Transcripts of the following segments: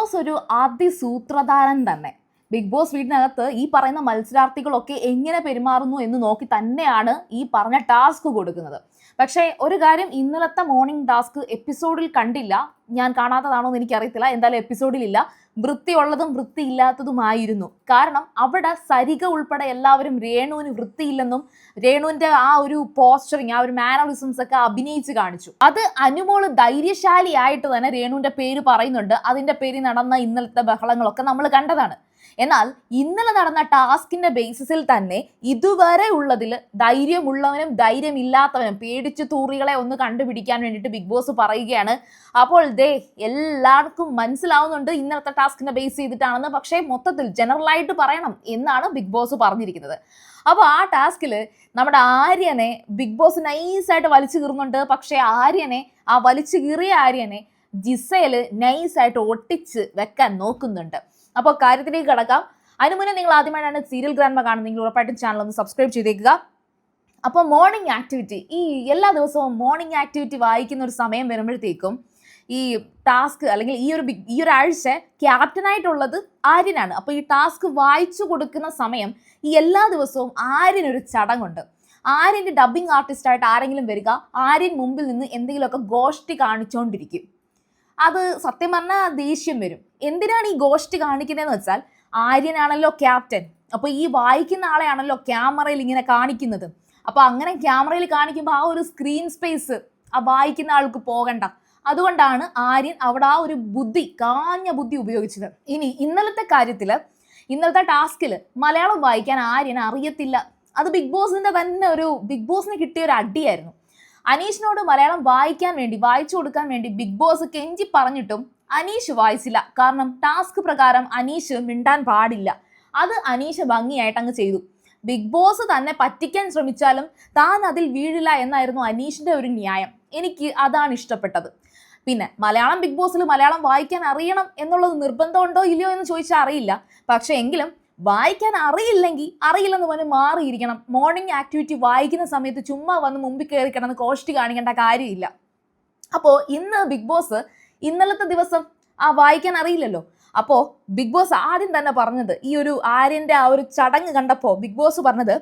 Boss ഒരു അതിസൂത്രധാരൻ തന്നെ. Big boss വീടിനകത്ത് ഈ പറയുന്ന മത്സരാർത്ഥികളൊക്കെ എങ്ങനെ പെരുമാറുന്നു എന്ന് നോക്കി തന്നെയാണ് ഈ പറഞ്ഞ ടാസ്ക് കൊടുക്കുന്നത്. പക്ഷേ ഒരു കാര്യം, ഇന്നലത്തെ മോർണിംഗ് ടാസ്ക് എപ്പിസോഡിൽ കണ്ടില്ല. ഞാൻ കാണാത്തതാണോ എന്ന് എനിക്കറിയത്തില്ല. എന്തായാലും എപ്പിസോഡിലില്ല. വൃത്തിയുള്ളതും വൃത്തിയില്ലാത്തതുമായിരുന്നു. കാരണം അവിടെ സരിക ഉൾപ്പെടെ എല്ലാവരും രേണുവിന് വൃത്തിയില്ലെന്നും രേണുവിന്റെ ആ ഒരു പോസ്ചറിങ്, ആ ഒരു മാനറിസംസ് ഒക്കെ അഭിനയിച്ച് കാണിച്ചു. അത് അനുമോള് ധൈര്യശാലിയായിട്ട് തന്നെ രേണുവിന്റെ പേര് പറയുന്നുണ്ട്. അതിന്റെ പേരിൽ നടന്ന ഇന്നലത്തെ ബഹളങ്ങളൊക്കെ നമ്മൾ കണ്ടതാണ്. എന്നാൽ ഇന്നലെ നടന്ന ടാസ്കിന്റെ ബേസിസിൽ തന്നെ ഇതുവരെ ഉള്ളതിൽ ധൈര്യമുള്ളവനും ധൈര്യമില്ലാത്തവനും പേടിച്ചു തൂറികളെ ഒന്ന് കണ്ടുപിടിക്കാൻ വേണ്ടിയിട്ട് ബിഗ് ബോസ് പറയുകയാണ്. അപ്പോൾ എല്ലാവർക്കും മനസ്സിലാവുന്നുണ്ട് ഇന്നലത്തെ ടാസ്കിനെ ബേസ് ചെയ്തിട്ടാണെന്ന്. പക്ഷേ മൊത്തത്തിൽ ജനറലായിട്ട് പറയണം എന്നാണ് ബിഗ് ബോസ് പറഞ്ഞിരിക്കുന്നത്. അപ്പോൾ ആ ടാസ്കിൽ നമ്മുടെ ആര്യനെ ബിഗ് ബോസ് നൈസായിട്ട് വലിച്ചു കീറുന്നുണ്ട്. പക്ഷേ ആ വലിച്ചു കീറിയ ആര്യനെ ജിസേല് നൈസായിട്ട് ഒട്ടിച്ച് വെക്കാൻ നോക്കുന്നുണ്ട്. അപ്പോൾ കാര്യത്തിലേക്ക് കടക്കാം. അതിന് മുന്നേ നിങ്ങൾ ആദ്യമായിട്ടാണ് സീരിയൽ ഗ്രാൻഡ്മ കാണുന്നതെങ്കിൽ ഉറപ്പായിട്ടും ചാനൽ ഒന്ന് സബ്സ്ക്രൈബ് ചെയ്തേക്കുക. അപ്പോൾ മോർണിംഗ് ആക്ടിവിറ്റി, ഈ എല്ലാ ദിവസവും മോർണിംഗ് ആക്ടിവിറ്റി വായിക്കുന്ന ഒരു സമയം വരുമ്പോഴത്തേക്കും ഈ ടാസ്ക് അല്ലെങ്കിൽ ഈ ഒരു ആഴ്ച ക്യാപ്റ്റനായിട്ടുള്ളത് ആര്യനാണ്. അപ്പോൾ ഈ ടാസ്ക് വായിച്ചു കൊടുക്കുന്ന സമയം ഈ എല്ലാ ദിവസവും ആര്യനൊരു ചടങ്ങുണ്ട്. ആര്യൻ്റെ ഡബ്ബിംഗ് ആർട്ടിസ്റ്റായിട്ട് ആരെങ്കിലും വരിക, ആര്യൻ മുമ്പിൽ നിന്ന് എന്തെങ്കിലുമൊക്കെ ഗോഷ്ടി കാണിച്ചുകൊണ്ടിരിക്കും. അത് സത്യം പറഞ്ഞാൽ ദേഷ്യം വരും. എന്തിനാണ് ഈ ഗോഷ്ടി കാണിക്കുന്നതെന്ന് വെച്ചാൽ, ആര്യനാണല്ലോ ക്യാപ്റ്റൻ. അപ്പോൾ ഈ വായിക്കുന്ന ആളെയാണല്ലോ ക്യാമറയിൽ ഇങ്ങനെ കാണിക്കുന്നത്. അപ്പോൾ അങ്ങനെ ക്യാമറയിൽ കാണിക്കുമ്പോൾ ആ ഒരു സ്ക്രീൻ സ്പേസ് ആ വായിക്കുന്ന ആൾക്ക് പോകണ്ട. അതുകൊണ്ടാണ് ആര്യൻ അവിടെ ആ ഒരു കാഞ്ഞ ബുദ്ധി ഉപയോഗിച്ചത്. ഇനി ഇന്നലത്തെ ടാസ്കിൽ മലയാളം വായിക്കാൻ ആര്യൻ അറിയത്തില്ല. അത് ബിഗ് ബോസിന് കിട്ടിയ ഒരു അടിയായിരുന്നു. അനീഷിനോട് മലയാളം വായിച്ചു കൊടുക്കാൻ വേണ്ടി ബിഗ് ബോസ് കെഞ്ചി പറഞ്ഞിട്ടും അനീഷ് വായിച്ചില്ല. കാരണം ടാസ്ക് പ്രകാരം അനീഷ് മിണ്ടാൻ പാടില്ല. അത് അനീഷ് ഭംഗിയായിട്ട് അങ്ങ് ചെയ്തു. ബിഗ് ബോസ് തന്നെ പറ്റിക്കാൻ ശ്രമിച്ചാലും താൻ അതിൽ വീഴില്ല എന്നായിരുന്നു അനീഷിന്റെ ഒരു ന്യായം. എനിക്ക് അതാണ് ഇഷ്ടപ്പെട്ടത്. പിന്നെ ബിഗ് ബോസിൽ മലയാളം വായിക്കാൻ അറിയണം എന്നുള്ളത് നിർബന്ധമുണ്ടോ ഇല്ലയോ എന്ന് ചോദിച്ചാൽ അറിയില്ല. പക്ഷെ എങ്കിലും വായിക്കാൻ അറിയില്ലെന്ന് പറഞ്ഞ് മാറിയിരിക്കണം. മോർണിംഗ് ആക്ടിവിറ്റി വായിക്കുന്ന സമയത്ത് ചുമ്മാ വന്ന് മുമ്പിൽ കയറി കിടന്ന് കോഷ്ടി കാണിക്കേണ്ട കാര്യമില്ല. അപ്പോൾ ഇന്ന് ബിഗ് ബോസ് ഇന്നലത്തെ ദിവസം വായിക്കാൻ അറിയില്ലല്ലോ. അപ്പോൾ ബിഗ് ബോസ് ആദ്യം തന്നെ പറഞ്ഞത്, ഈ ഒരു ആര്യന്റെ ആ ഒരു ചടങ്ങ് കണ്ടപ്പോൾ ബിഗ് ബോസ് പറഞ്ഞത്,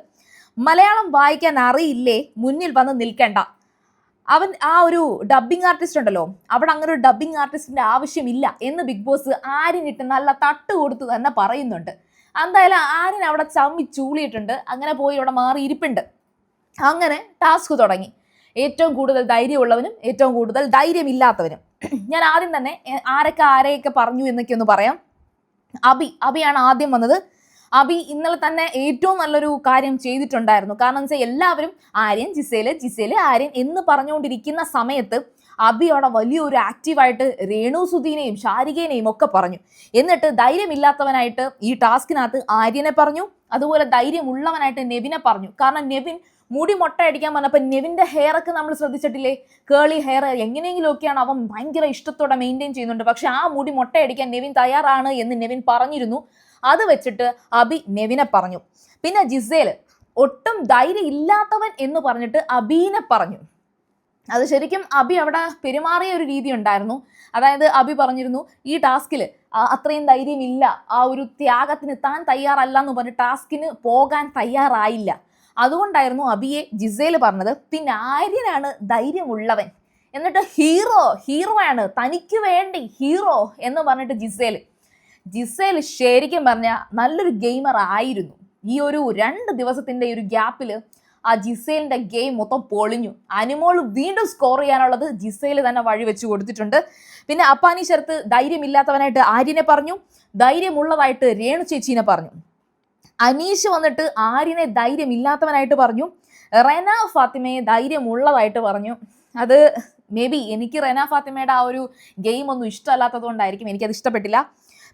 മലയാളം വായിക്കാൻ അറിയില്ലേ മുന്നിൽ വന്ന് നിൽക്കേണ്ട. അവൻ ആ ഒരു ഡബ്ബിംഗ് ആർട്ടിസ്റ്റ് ഉണ്ടല്ലോ, അവിടെ അങ്ങനെ ഒരു ഡബ്ബിംഗ് ആർട്ടിസ്റ്റിന്റെ ആവശ്യമില്ല എന്ന് ബിഗ് ബോസ് ആര്യനിട്ട് നല്ല തട്ട് കൊടുത്ത് തന്നെ പറയുന്നുണ്ട്. എന്തായാലും ആര്യൻ അവിടെ ചൂളിയിട്ടുണ്ട്. അങ്ങനെ പോയി അവിടെ മാറിയിരിപ്പുണ്ട്. അങ്ങനെ ടാസ്ക് തുടങ്ങി. ഏറ്റവും കൂടുതൽ ധൈര്യമുള്ളവനും ഏറ്റവും കൂടുതൽ ധൈര്യമില്ലാത്തവനും. ഞാൻ ആദ്യം തന്നെ ആരെയൊക്കെ പറഞ്ഞു എന്നൊക്കെ ഒന്ന് പറയാം. അബിയാണ് ആദ്യം വന്നത്. അബി ഇന്നലെ തന്നെ ഏറ്റവും നല്ലൊരു കാര്യം ചെയ്തിട്ടുണ്ടായിരുന്നു. കാരണം എന്ന് വെച്ചാൽ എല്ലാവരും ആര്യൻ ജിസേല് ആര്യൻ എന്ന് പറഞ്ഞുകൊണ്ടിരിക്കുന്ന സമയത്ത് അബി അവിടെ വലിയൊരു ആക്റ്റീവായിട്ട് രേണു സുധീനെയും ശാരികേനെയും ഒക്കെ പറഞ്ഞു. എന്നിട്ട് ധൈര്യമില്ലാത്തവനായിട്ട് ഈ ടാസ്കിനകത്ത് ആര്യനെ പറഞ്ഞു. അതുപോലെ ധൈര്യമുള്ളവനായിട്ട് നെവിനെ പറഞ്ഞു. കാരണം നെവിൻ മുടി മൊട്ടയടിക്കാൻ പറഞ്ഞപ്പോൾ നെവിന്റെ ഹെയർ ഒക്കെ നമ്മൾ ശ്രദ്ധിച്ചിട്ടില്ലേ? കേളി ഹെയർ എങ്ങനെയെങ്കിലുമൊക്കെയാണ് അവൻ ഭയങ്കര ഇഷ്ടത്തോടെ മെയിൻറ്റെയിൻ ചെയ്യുന്നുണ്ട്. പക്ഷെ ആ മുടി മൊട്ടയടിക്കാൻ നെവിൻ തയ്യാറാണ് എന്ന് നെവിൻ പറഞ്ഞിരുന്നു. അത് വെച്ചിട്ട് അബി നെവിനെ പറഞ്ഞു. പിന്നെ ജിസേൽ ഒട്ടും ധൈര്യം ഇല്ലാത്തവൻ എന്ന് പറഞ്ഞിട്ട് അബീനെ പറഞ്ഞു. അത് ശരിക്കും അബി അവിടെ പെരുമാറിയ ഒരു രീതി ഉണ്ടായിരുന്നു. അതായത് അബി പറഞ്ഞിരുന്നു, ഈ ടാസ്കിൽ അത്രയും ധൈര്യമില്ല, ആ ഒരു ത്യാഗത്തിന് താൻ തയ്യാറല്ല എന്ന് പറഞ്ഞ് ടാസ്കിന് പോകാൻ തയ്യാറായില്ല. അതുകൊണ്ടായിരുന്നു അബിയെ ജിസേൽ പറഞ്ഞത്. പിന്നെ ആര്യനാണ് ധൈര്യമുള്ളവൻ, എന്നിട്ട് ഹീറോയാണ്, തനിക്ക് വേണ്ടി ഹീറോ എന്ന് പറഞ്ഞിട്ട് ജിസേൽ ശരിക്കും പറഞ്ഞാൽ നല്ലൊരു ഗെയിമർ ആയിരുന്നു. ഈ ഒരു 2 ദിവസത്തിന്റെ ഒരു ഗ്യാപ്പിൽ ആ ജിസേലിന്റെ ഗെയിം മൊത്തം പൊളിഞ്ഞു. അനുമോൾ വീണ്ടും സ്കോർ ചെയ്യാനുള്ളത് ജിസേൽ തന്നെ വഴി വെച്ച് കൊടുത്തിട്ടുണ്ട്. പിന്നെ അപ്പാനി ശരത്ത് ധൈര്യമില്ലാത്തവനായിട്ട് ആര്യനെ പറഞ്ഞു, ധൈര്യമുള്ളതായിട്ട് രേണു ചേച്ചീനെ പറഞ്ഞു. അനീഷ് വന്നിട്ട് ആര്യനെ ധൈര്യമില്ലാത്തവനായിട്ട് പറഞ്ഞു. റെന ഫാത്തിമയെ ധൈര്യമുള്ളതായിട്ട് പറഞ്ഞു. അത് മേ ബി എനിക്ക് റെന ഫാത്തിമയുടെ ആ ഒരു ഗെയിം ഒന്നും ഇഷ്ടമല്ലാത്തത് കൊണ്ടായിരിക്കും, എനിക്കത് ഇഷ്ടപ്പെട്ടില്ല.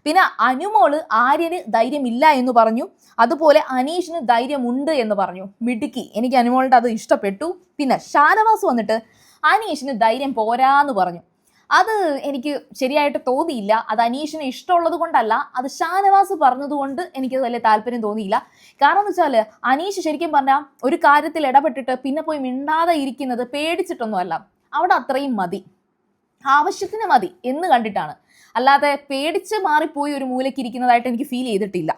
പിന്നെ അനുമോള് ആര്യന് ധൈര്യമില്ല എന്ന് പറഞ്ഞു. അതുപോലെ അനീഷിന് ധൈര്യമുണ്ട് എന്ന് പറഞ്ഞു. മിടുക്കി, എനിക്ക് അനുമോളുടെ അത് ഇഷ്ടപ്പെട്ടു. പിന്നെ ഷാനവാസ് വന്നിട്ട് അനീഷിന് ധൈര്യം പോരാന്ന് പറഞ്ഞു. അത് എനിക്ക് ശരിയായിട്ട് തോന്നിയില്ല. അത് അനീഷിന് ഇഷ്ടമുള്ളത് കൊണ്ടല്ല, അത് ഷാനവാസ് പറഞ്ഞതുകൊണ്ട് എനിക്കത് വലിയ താല്പര്യം തോന്നിയില്ല. കാരണം എന്ന് വെച്ചാൽ അനീഷ് ശരിക്കും പറഞ്ഞാൽ ഒരു കാര്യത്തിൽ ഇടപെട്ടിട്ട് പിന്നെ പോയി മിണ്ടാതെ ഇരിക്കുന്നത് പേടിച്ചിട്ടൊന്നുമല്ല. അവിടെ അത്രയും മതി, ആവശ്യത്തിന് മതി എന്ന് കണ്ടിട്ടാണ്. അല്ലാതെ പേടിച്ച് മാറിപ്പോയി ഒരു മൂലയ്ക്ക് ഇരിക്കുന്നതായിട്ട് എനിക്ക് ഫീൽ ചെയ്തിട്ടില്ല.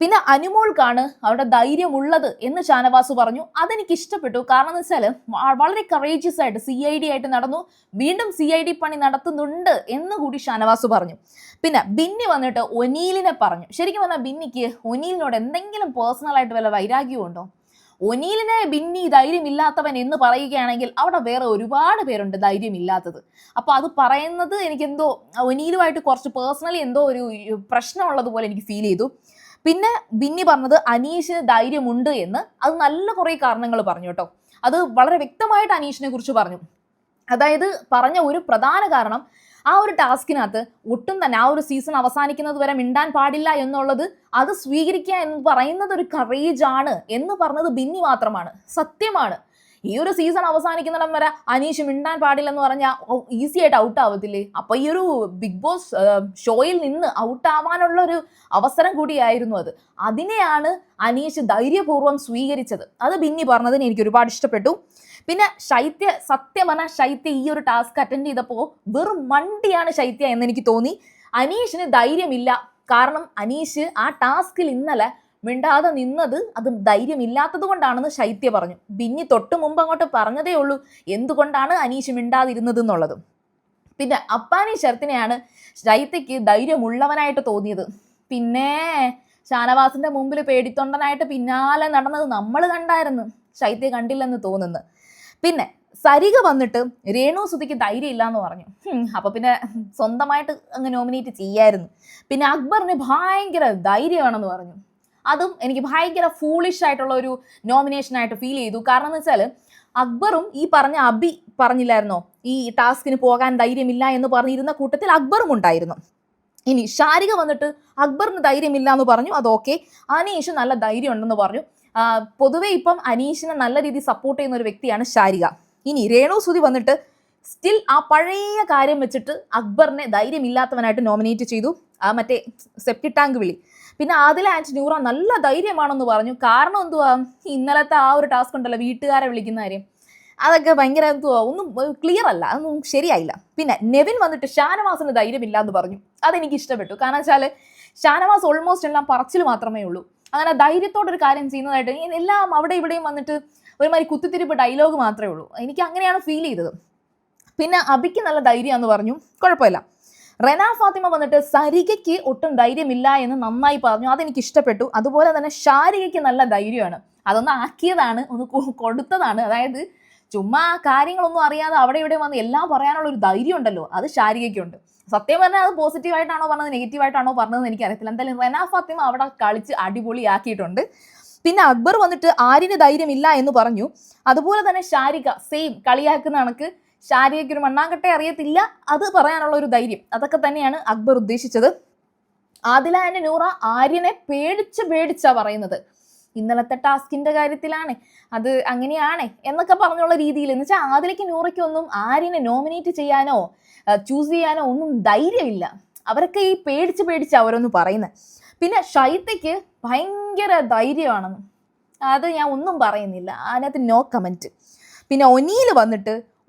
പിന്നെ അനുമോൾക്കാണ് അവിടെ ധൈര്യമുള്ളത് എന്ന് ഷാനവാസ് പറഞ്ഞു. അതെനിക്ക് ഇഷ്ടപ്പെട്ടു. കാരണം എന്ന് വെച്ചാൽ വളരെ കറേജിയസ് ആയിട്ട് CID ആയിട്ട് നടന്നു, വീണ്ടും CID പണി നടത്തുന്നുണ്ട് എന്ന് കൂടി ഷാനവാസ് പറഞ്ഞു. പിന്നെ ബിന്നി വന്നിട്ട് ഒനീലിനെ പറഞ്ഞു. ശരിക്കും പറഞ്ഞാൽ ബിന്നിക്ക് ഒനീലിനോട് എന്തെങ്കിലും പേഴ്സണൽ ആയിട്ട് വല്ല വൈരാഗ്യമുണ്ടോ? ഒനീലിനെ ബിന്നി ധൈര്യമില്ലാത്തവൻ എന്ന് പറയുകയാണെങ്കിൽ അവിടെ വേറെ ഒരുപാട് പേരുണ്ട് ധൈര്യമില്ലാത്തത്. അപ്പൊ അത് പറയുന്നത് എനിക്കെന്തോ ഒനീലുമായിട്ട് കുറച്ച് പേഴ്സണലി എന്തോ ഒരു പ്രശ്നമുള്ളത് പോലെ എനിക്ക് ഫീൽ ചെയ്തു. പിന്നെ ബിന്നി പറഞ്ഞത് അനീഷിന് ധൈര്യമുണ്ട് എന്ന്. അത് നല്ല കുറേ കാരണങ്ങൾ പറഞ്ഞു കേട്ടോ. അത് വളരെ വ്യക്തമായിട്ട് അനീഷിനെ കുറിച്ച് പറഞ്ഞു. അതായത് പറഞ്ഞ ഒരു പ്രധാന കാരണം, ആ ഒരു ടാസ്കിനകത്ത് ഒട്ടും തന്നെ ആ ഒരു സീസൺ അവസാനിക്കുന്നത് വരെ മിണ്ടാൻ പാടില്ല എന്നുള്ളത്, അത് സ്വീകരിക്കുക എന്ന് പറയുന്നത് ഒരു കറേജ് ആണ് എന്ന് പറഞ്ഞത് ബിന്നി മാത്രമാണ്. സത്യമാണ്. ഈ ഒരു സീസൺ അവസാനിക്കുന്നിടം വരെ അനീഷ് മിണ്ടാൻ പാടില്ലെന്ന് പറഞ്ഞാൽ ഈസി ആയിട്ട് ഔട്ട് ആവത്തില്ലേ? അപ്പൊ ഈ ഒരു ബിഗ് ബോസ് ഷോയിൽ നിന്ന് ഔട്ട് ആവാനുള്ള ഒരു അവസരം കൂടിയായിരുന്നു അത്. അതിനെയാണ് അനീഷ് ധൈര്യപൂർവ്വം സ്വീകരിച്ചത്. അത് ബിന്നി പറഞ്ഞതിന് എനിക്ക് ഒരുപാട് ഇഷ്ടപ്പെട്ടു. പിന്നെ സത്യം പറഞ്ഞാൽ ശൈത്യ ഈ ഒരു ടാസ്ക് അറ്റൻഡ് ചെയ്തപ്പോൾ വെറും മണ്ടിയാണ് ശൈത്യ എന്ന് എനിക്ക് തോന്നി. അനീഷിന് ധൈര്യമില്ല. കാരണം അനീഷ് ആ ടാസ്കിൽ ഇന്നലെ മിണ്ടാതെ നിന്നത് അത് ധൈര്യമില്ലാത്തത് കൊണ്ടാണെന്ന് ശൈത്യ പറഞ്ഞു. ബിന്നി തൊട്ട് മുമ്പ് അങ്ങോട്ട് പറഞ്ഞതേ ഉള്ളൂ എന്തുകൊണ്ടാണ് അനീഷ് മിണ്ടാതിരുന്നത് എന്നുള്ളത്. പിന്നെ അപ്പാനി ശരത്തിനെയാണ് ശൈത്യക്ക് ധൈര്യമുള്ളവനായിട്ട് തോന്നിയത്. പിന്നെ ഷാനവാസിന്റെ മുമ്പിൽ പേടിത്തൊണ്ടനായിട്ട് പിന്നാലെ നടന്നത് നമ്മൾ കണ്ടായിരുന്നു, ശൈത്യ കണ്ടില്ലെന്ന് തോന്നുന്നു. പിന്നെ സരിക വന്നിട്ട് രേണു സുധിക്ക് ധൈര്യം ഇല്ല എന്ന് പറഞ്ഞു. അപ്പൊ പിന്നെ സ്വന്തമായിട്ട് അങ്ങ് നോമിനേറ്റ് ചെയ്യായിരുന്നു. പിന്നെ അക്ബറിന് ഭയങ്കര ധൈര്യമാണെന്ന് പറഞ്ഞു. അതും എനിക്ക് ഭയങ്കര ഫൂളിഷ് ആയിട്ടുള്ള ഒരു നോമിനേഷൻ ആയിട്ട് ഫീൽ ചെയ്തു. കാരണം എന്ന് വെച്ചാൽ അക്ബറും ഈ പറഞ്ഞ അബി പറഞ്ഞില്ലായിരുന്നോ ഈ ടാസ്കിന് പോകാൻ ധൈര്യമില്ല എന്ന് പറഞ്ഞിരുന്ന കൂട്ടത്തിൽ അക്ബറും ഉണ്ടായിരുന്നു. ഇനി ഷാരിക വന്നിട്ട് അക്ബറിന് ധൈര്യമില്ല എന്ന് പറഞ്ഞു. അത് ഓക്കെ. അനീഷ് നല്ല ധൈര്യം ഉണ്ടെന്ന് പറഞ്ഞു. പൊതുവെ ഇപ്പം അനീഷിനെ നല്ല രീതിയിൽ സപ്പോർട്ട് ചെയ്യുന്ന ഒരു വ്യക്തിയാണ് ഷാരിക. ഇനി രേണു സുധി വന്നിട്ട് സ്റ്റിൽ ആ പഴയ കാര്യം വെച്ചിട്ട് അക്ബറിനെ ധൈര്യമില്ലാത്തവനായിട്ട് നോമിനേറ്റ് ചെയ്തു. മറ്റേ സെപ്റ്റി ടാങ്ക് വിളി. പിന്നെ ആദില ആൻഡ് നൂറ നല്ല ധൈര്യമാണെന്ന് പറഞ്ഞു. കാരണം എന്തുവാ, ഇന്നലത്തെ ആ ഒരു ടാസ്ക് ഉണ്ടല്ലോ വീട്ടുകാരെ വിളിക്കുന്ന കാര്യം, അതൊക്കെ ഭയങ്കര എന്തുവാ ഒന്നും ക്ലിയർ അല്ല, അതൊന്നും ശരിയായില്ല. പിന്നെ നെവിൻ വന്നിട്ട് ഷാനവാസിന് ധൈര്യമില്ല എന്ന് പറഞ്ഞു. അതെനിക്ക് ഇഷ്ടപ്പെട്ടു. കാരണം വെച്ചാൽ ഷാനവാസ് ഓൾമോസ്റ്റ് എല്ലാം പറച്ചിൽ മാത്രമേ ഉള്ളൂ. അങ്ങനെ ധൈര്യത്തോടൊരു കാര്യം ചെയ്യുന്നതായിട്ട് എല്ലാം അവിടെ ഇവിടെയും വന്നിട്ട് ഒരുമാതിരി കുത്തിത്തിരിപ്പ് ഡയലോഗ് മാത്രമേ ഉള്ളൂ. എനിക്ക് അങ്ങനെയാണ് ഫീൽ ചെയ്തത്. പിന്നെ അബിക്ക് നല്ല ധൈര്യമാണെന്ന് പറഞ്ഞു. കുഴപ്പമില്ല. റെന ഫാത്തിമ വന്നിട്ട് സരികയ്ക്ക് ഒട്ടും ധൈര്യമില്ല എന്ന് നന്നായി പറഞ്ഞു. അതെനിക്ക് ഇഷ്ടപ്പെട്ടു. അതുപോലെ തന്നെ ഷാരികയ്ക്ക് നല്ല ധൈര്യമാണ്. അതൊന്ന് ആക്കിയതാണ്, ഒന്ന് കൊടുത്തതാണ്. അതായത് ചുമ്മാ കാര്യങ്ങളൊന്നും അറിയാതെ അവിടെ ഇവിടെ വന്ന് എല്ലാം പറയാനുള്ള ഒരു ധൈര്യം ഉണ്ടല്ലോ, അത് ഷാരികയ്ക്കുണ്ട്. സത്യം പറഞ്ഞാൽ അത് പോസിറ്റീവായിട്ടാണോ പറഞ്ഞത് നെഗറ്റീവായിട്ടാണോ പറഞ്ഞതെന്ന് എനിക്കറിയത്തില്ല. എന്തായാലും റെന ഫാത്തിമ അവിടെ കളിച്ച് അടിപൊളിയാക്കിയിട്ടുണ്ട്. പിന്നെ അക്ബർ വന്നിട്ട് ആര്യന് ധൈര്യമില്ല എന്ന് പറഞ്ഞു. അതുപോലെ തന്നെ ഷാരിക സെയിം കളിയാക്കുന്ന കണക്ക് ഷാരികയ്ക്ക് ഒരു മണ്ണാങ്കട്ടെ അറിയത്തില്ല, അത് പറയാനുള്ള ഒരു ധൈര്യം, അതൊക്കെ തന്നെയാണ് അക്ബർ ഉദ്ദേശിച്ചത്. ആദില ആൻഡ് നൂറ ആര്യനെ പേടിച്ചാ പറയുന്നത്. ഇന്നലത്തെ ടാസ്കിന്റെ കാര്യത്തിലാണ് അത് അങ്ങനെയാണ് എന്നൊക്കെ പറഞ്ഞുള്ള രീതിയിൽ. എന്ന് വെച്ചാൽ ആദിലയ്ക്ക് നൂറയ്ക്കും ഒന്നും ആര്യനെ നോമിനേറ്റ് ചെയ്യാനോ ചൂസ് ചെയ്യാനോ ഒന്നും ധൈര്യമില്ല. അവരൊക്കെ ഈ പേടിച്ച് അവരൊന്ന് പറയുന്നത്. പിന്നെ ശൈത്യക്ക് ഭയങ്കര ധൈര്യമാണെന്ന്, അത് ഞാൻ ഒന്നും പറയുന്നില്ല, അതിനകത്ത് നോ കമന്റ്. പിന്നെ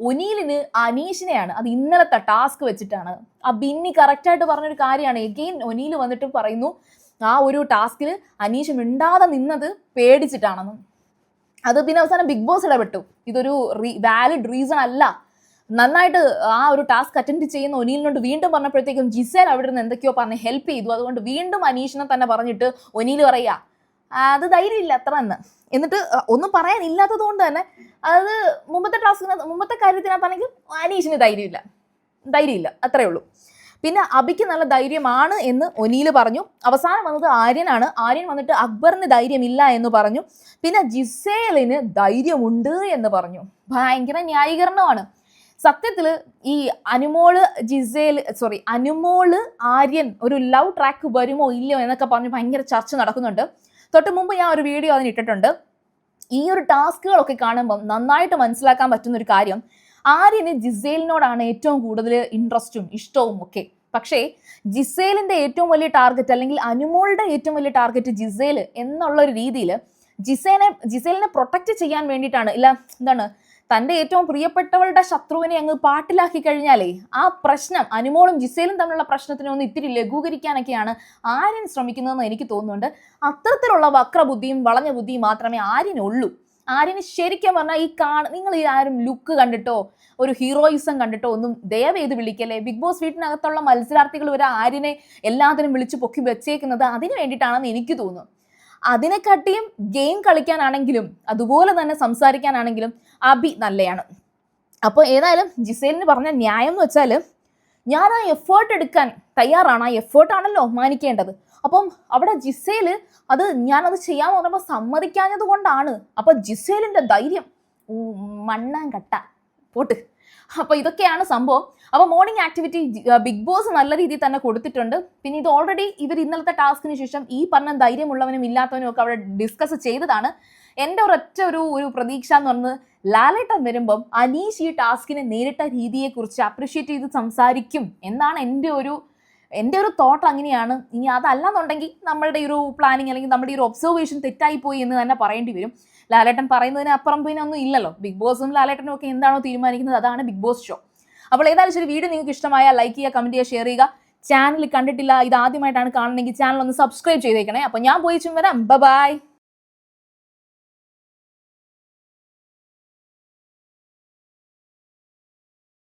ഒനീലിന് അനീഷിനെയാണ്, അത് ഇന്നലത്തെ ടാസ്ക് വെച്ചിട്ടാണ്. ആ ബിന്നി കറക്റ്റായിട്ട് പറഞ്ഞൊരു കാര്യമാണ്. എഗെയിൻ ഒനീൽ വന്നിട്ട് പറയുന്നു ആ ഒരു ടാസ്കിൽ അനീഷ് മിണ്ടാതെ നിന്നത് പേടിച്ചിട്ടാണെന്ന്. അത് പിന്നെ അവസാനം ബിഗ് ബോസ് ഇടപെട്ടു. ഇതൊരു വാലിഡ് റീസൺ അല്ല. നന്നായിട്ട് ആ ഒരു ടാസ്ക് അറ്റൻഡ് ചെയ്യുന്ന ഒനീലിനോട് വീണ്ടും പറഞ്ഞപ്പോഴത്തേക്കും ജിസേൽ അവിടെ നിന്ന് എന്തൊക്കെയോ പറഞ്ഞ് ഹെൽപ്പ് ചെയ്തു. അതുകൊണ്ട് വീണ്ടും അനീഷിനെ തന്നെ പറഞ്ഞിട്ട് ഒനീൽ പറയുക അത് ധൈര്യമില്ല അത്ര എന്ന്. എന്നിട്ട് ഒന്നും പറയാനില്ലാത്തത് കൊണ്ട് തന്നെ അത് മുമ്പത്തെ കാര്യത്തിനകത്താണെങ്കിൽ അനീഷിന് ധൈര്യമില്ല അത്രേ ഉള്ളൂ. പിന്നെ അബിക്ക് നല്ല ധൈര്യമാണ് എന്ന് ഒനീൽ പറഞ്ഞു. അവസാനം വന്നത് ആര്യനാണ്. ആര്യൻ വന്നിട്ട് അക്ബറിന് ധൈര്യമില്ല എന്ന് പറഞ്ഞു. പിന്നെ ജിസേലിന് ധൈര്യമുണ്ട് എന്ന് പറഞ്ഞു. ഭയങ്കര ന്യായീകരണമാണ് സത്യത്തില്. ഈ അനുമോള് ആര്യൻ ഒരു ലവ് ട്രാക്ക് വരുമോ ഇല്ലയോ എന്നൊക്കെ പറഞ്ഞ് ഭയങ്കര ചർച്ച നടക്കുന്നുണ്ട്. തൊട്ട് മുമ്പ് ഞാൻ ഒരു വീഡിയോ അതിന് ഇട്ടിട്ടുണ്ട്. ഈ ഒരു ടാസ്കുകളൊക്കെ കാണുമ്പം നന്നായിട്ട് മനസ്സിലാക്കാൻ പറ്റുന്ന ഒരു കാര്യം, ആര്യന് ജിസേലിനോടാണ് ഏറ്റവും കൂടുതൽ ഇൻട്രസ്റ്റും ഇഷ്ടവും ഒക്കെ. പക്ഷേ ജിസേലിന്റെ ഏറ്റവും വലിയ ടാർഗറ്റ് അല്ലെങ്കിൽ അനുമോളുടെ ഏറ്റവും വലിയ ടാർഗറ്റ് ജിസേല് എന്നുള്ള ഒരു രീതിയിൽ ജിസേലിനെ പ്രൊട്ടക്റ്റ് ചെയ്യാൻ വേണ്ടിയിട്ടാണ്, തന്റെ ഏറ്റവും പ്രിയപ്പെട്ടവളുടെ ശത്രുവിനെ അങ്ങ് പാട്ടിലാക്കി കഴിഞ്ഞാലേ ആ പ്രശ്നം അനുമോളും ജിസേലും തമ്മിലുള്ള പ്രശ്നത്തിനെ ഒന്ന് ഇത്തിരി ലഘൂകരിക്കാനൊക്കെയാണ് ആര്യൻ ശ്രമിക്കുന്നതെന്ന് എനിക്ക് തോന്നുന്നുണ്ട്. അത്തരത്തിലുള്ള വക്രബുദ്ധിയും വളഞ്ഞ ബുദ്ധിയും മാത്രമേ ആര്യനുള്ളൂ. ആര്യന് ശരിക്കും പറഞ്ഞാൽ നിങ്ങൾ ഈ ആരും ലുക്ക് കണ്ടിട്ടോ ഒരു ഹീറോയിസം കണ്ടിട്ടോ ഒന്നും ദയവേത് വിളിക്കല്ലേ. ബിഗ് ബോസ് വീട്ടിനകത്തുള്ള മത്സരാർത്ഥികൾ ഒരു ആര്യനെ എല്ലാത്തിനും വിളിച്ച് പൊക്കി വെച്ചേക്കുന്നത് അതിന് വേണ്ടിയിട്ടാണെന്ന് എനിക്ക് തോന്നുന്നു. അതിനെക്കാട്ടിയും ഗെയിം കളിക്കാനാണെങ്കിലും അതുപോലെ തന്നെ സംസാരിക്കാനാണെങ്കിലും അബി നല്ലയാണ്. അപ്പോൾ ഏതായാലും ജിസേലിന് പറഞ്ഞ ന്യായം എന്ന് വെച്ചാൽ ഞാൻ ആ എഫേർട്ട് എടുക്കാൻ തയ്യാറാണ്, ആ എഫേർട്ടാണല്ലോ മാനിക്കേണ്ടത്. അപ്പം അവിടെ ജിസേല് ഞാനത് ചെയ്യാന്ന് പറഞ്ഞപ്പോൾ സമ്മതിക്കാഞ്ഞത് കൊണ്ടാണ്. അപ്പൊ ജിസേലിന്റെ ധൈര്യം മണ്ണാങ്കട്ട പോട്ട്. അപ്പൊ ഇതൊക്കെയാണ് സംഭവം. അപ്പൊ മോർണിംഗ് ആക്ടിവിറ്റി ബിഗ് ബോസ് നല്ല രീതിയിൽ തന്നെ കൊടുത്തിട്ടുണ്ട്. പിന്നെ ഇത് ഓൾറെഡി ഇവർ ഇന്നലത്തെ ടാസ്കിന് ശേഷം ഈ പറഞ്ഞ ധൈര്യമുള്ളവനും ഇല്ലാത്തവനും ഒക്കെ അവിടെ ഡിസ്കസ് ചെയ്തതാണ്. എൻ്റെ ഒരൊറ്റ ഒരു പ്രതീക്ഷ എന്ന് പറഞ്ഞത് ലാലേട്ടൻ വരുമ്പം അനീഷ് ഈ ടാസ്കിനെ നേരിട്ട രീതിയെക്കുറിച്ച് അപ്രിഷ്യേറ്റ് ചെയ്ത് സംസാരിക്കും എന്നാണ് എൻ്റെ ഒരു തോട്ട്. അങ്ങനെയാണ്. ഇനി അതല്ലെന്നുണ്ടെങ്കിൽ നമ്മളുടെ ഒരു പ്ലാനിങ് അല്ലെങ്കിൽ നമ്മുടെ ഒരു ഒബ്സർവേഷൻ തെറ്റായിപ്പോയി എന്ന് തന്നെ പറയേണ്ടി വരും. ലാലേട്ടൻ പറയുന്നതിന് അപ്പുറം പിന്നെ ഒന്നും ഇല്ലല്ലോ. ബിഗ് ബോസും ലാലേട്ടനും ഒക്കെ എന്താണോ തീരുമാനിക്കുന്നത് അതാണ് ബിഗ് ബോസ് ഷോ. അപ്പോൾ ഏതായാലും ശരി, വീഡിയോ നിങ്ങൾക്ക് ഇഷ്ടമായ ലൈക്ക് ചെയ്യുക, കമന്റ് ചെയ്യുക, ഷെയർ ചെയ്യുക. ചാനൽ കണ്ടിട്ടില്ല, ഇത് ആദ്യമായിട്ടാണ് കാണുന്നതെങ്കിൽ ചാനൽ ഒന്ന് സബ്സ്ക്രൈബ് ചെയ്തേക്കണേ. അപ്പോൾ ഞാൻ പോയി വരാം. ബൈ.